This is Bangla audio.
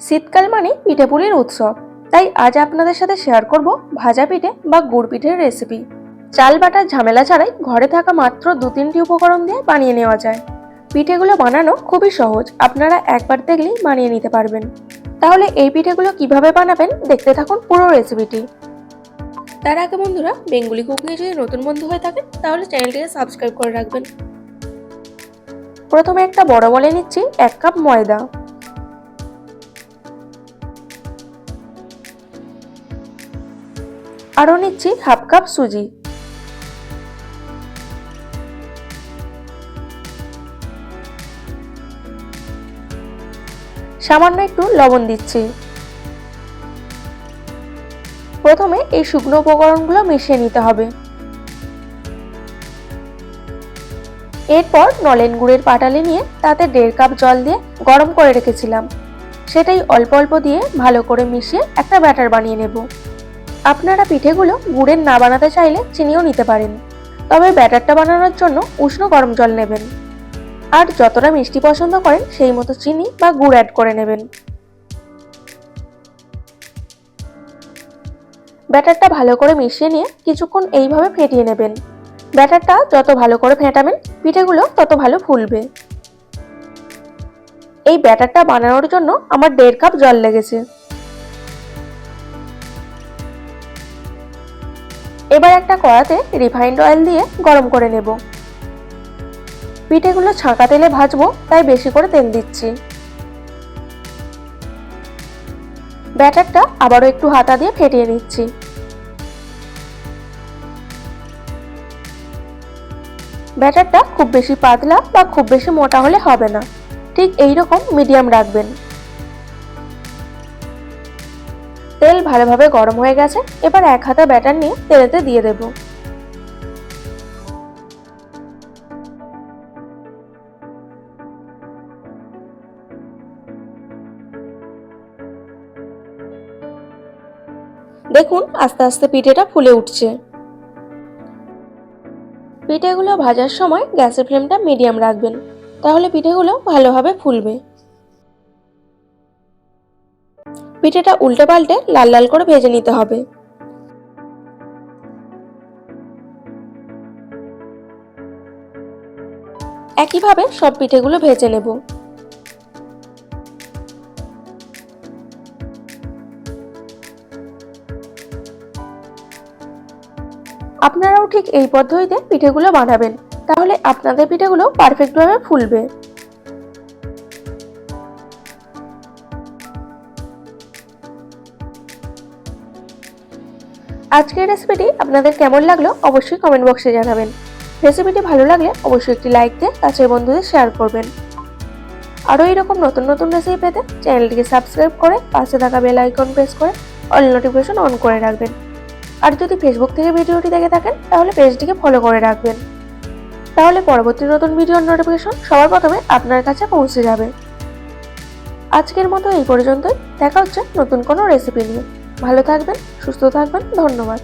শীতকাল মানে পিঠেপুলির উৎসব, তাই আজ আপনাদের সাথে শেয়ার করব ভাজা পিঠে বা গুড় পিঠের রেসিপি। চাল বাটার ঝামেলা ছাড়াই ঘরে থাকা মাত্র 2-3টি উপকরণ দিয়ে বানিয়ে নেওয়া যায়। পিঠেগুলো বানানো খুবই সহজ, আপনারা একবার দেখলেই বানিয়ে নিতে পারবেন। তাহলে এই পিঠেগুলো কিভাবে বানাবেন দেখতে থাকুন পুরো রেসিপিটি। তার আগে বন্ধুরা, বেঙ্গলি কুকিং যদি নতুন বন্ধু হয়ে থাকেন তাহলে চ্যানেলটিকে সাবস্ক্রাইব করে রাখবেন। প্রথমে একটা বড় বলে নিচ্ছি 1 কাপ ময়দা, আরও নিচ্ছি হাফ কাপ সুজি, সামান্য একটু লবণ দিচ্ছি। প্রথমে এই শুকনো উপকরণগুলো মিশিয়ে নিতে হবে। এরপর নলেন গুড়ের পাটালি নিয়ে তাতে 1.5 কাপ জল দিয়ে গরম করে রেখেছিলাম, সেটাই অল্প অল্প দিয়ে ভালো করে মিশিয়ে একটা ব্যাটার বানিয়ে নেব। আপনারা পিঠেগুলো গুড়ের না বানাতে চাইলে চিনিও নিতে পারেন, তবে ব্যাটারটা বানানোর জন্য উষ্ণ গরম জল নেবেন। আর যতটা মিষ্টি পছন্দ করেন সেই মতো চিনি বা গুড় অ্যাড করে নেবেন। ব্যাটারটা ভালো করে মিশিয়ে নিয়ে কিছুক্ষণ এইভাবে ফেটিয়ে নেবেন। ব্যাটারটা যত ভালো করে ফেটাবেন পিঠেগুলো তত ভালো ফুলবে। এই ব্যাটারটা বানানোর জন্য আমার 1.5 কাপ জল লেগেছে। এবার একটা কড়াতে রিফাইন্ড অয়েল দিয়ে গরম করে নেব। পিঠেগুলো ছাঁকা তেলে ভাজবো, তাই বেশি করে তেল দিচ্ছি। ব্যাটারটা আবারও একটু হাতা দিয়ে ফেটিয়ে নিচ্ছি। ব্যাটারটা খুব বেশি পাতলা বা খুব বেশি মোটা হলে হবে না, ঠিক এই রকম মিডিয়াম রাখবেন। তেল ভালোভাবে গরম হয়ে গেছে, এবার 1 হাতা ব্যাটার নিয়ে তেলেতে দিয়ে দেব। দেখুন আস্তে আস্তে পিঠেটা ফুলে উঠছে। পিঠেগুলো ভাজার সময় গ্যাসের ফ্লেমটা মিডিয়াম রাখবেন, তাহলে পিঠেগুলো ভালোভাবে ফুলবে। পিঠেটা উল্টে পাল্টে লাল লাল করে ভেজে নিতে হবে। একইভাবে সব পিঠেগুলো ভেজে নেব। আপনারাও ঠিক এই পদ্ধতিতে পিঠেগুলো বানাবেন, তাহলে আপনাদের পিঠেগুলো পারফেক্টভাবে ফুলবে। আজকের রেসিপিটি আপনাদের কেমন লাগলো অবশ্যই কমেন্ট বক্সে জানাবেন। রেসিপিটি ভালো লাগলে অবশ্যই একটি লাইক দিয়ে কাছের বন্ধুদের শেয়ার করবেন। আরও এরকম নতুন নতুন রেসিপি পেতে চ্যানেলটিকে সাবস্ক্রাইব করে পাশে থাকা বেল আইকন প্রেস করে অল নোটিফিকেশন অন করে রাখবেন। আর যদি ফেসবুক থেকে ভিডিওটি দেখে থাকেন তাহলে পেজটিকে ফলো করে রাখবেন, তাহলে পরবর্তী নতুন ভিডিওর নোটিফিকেশন সবার প্রথমে আপনার কাছে পৌঁছে যাবে। আজকের মতো এই পর্যন্তই, দেখা হচ্ছে নতুন কোনো রেসিপি নিয়ে। ভালো থাকবেন, সুস্থ থাকবেন, ধন্যবাদ।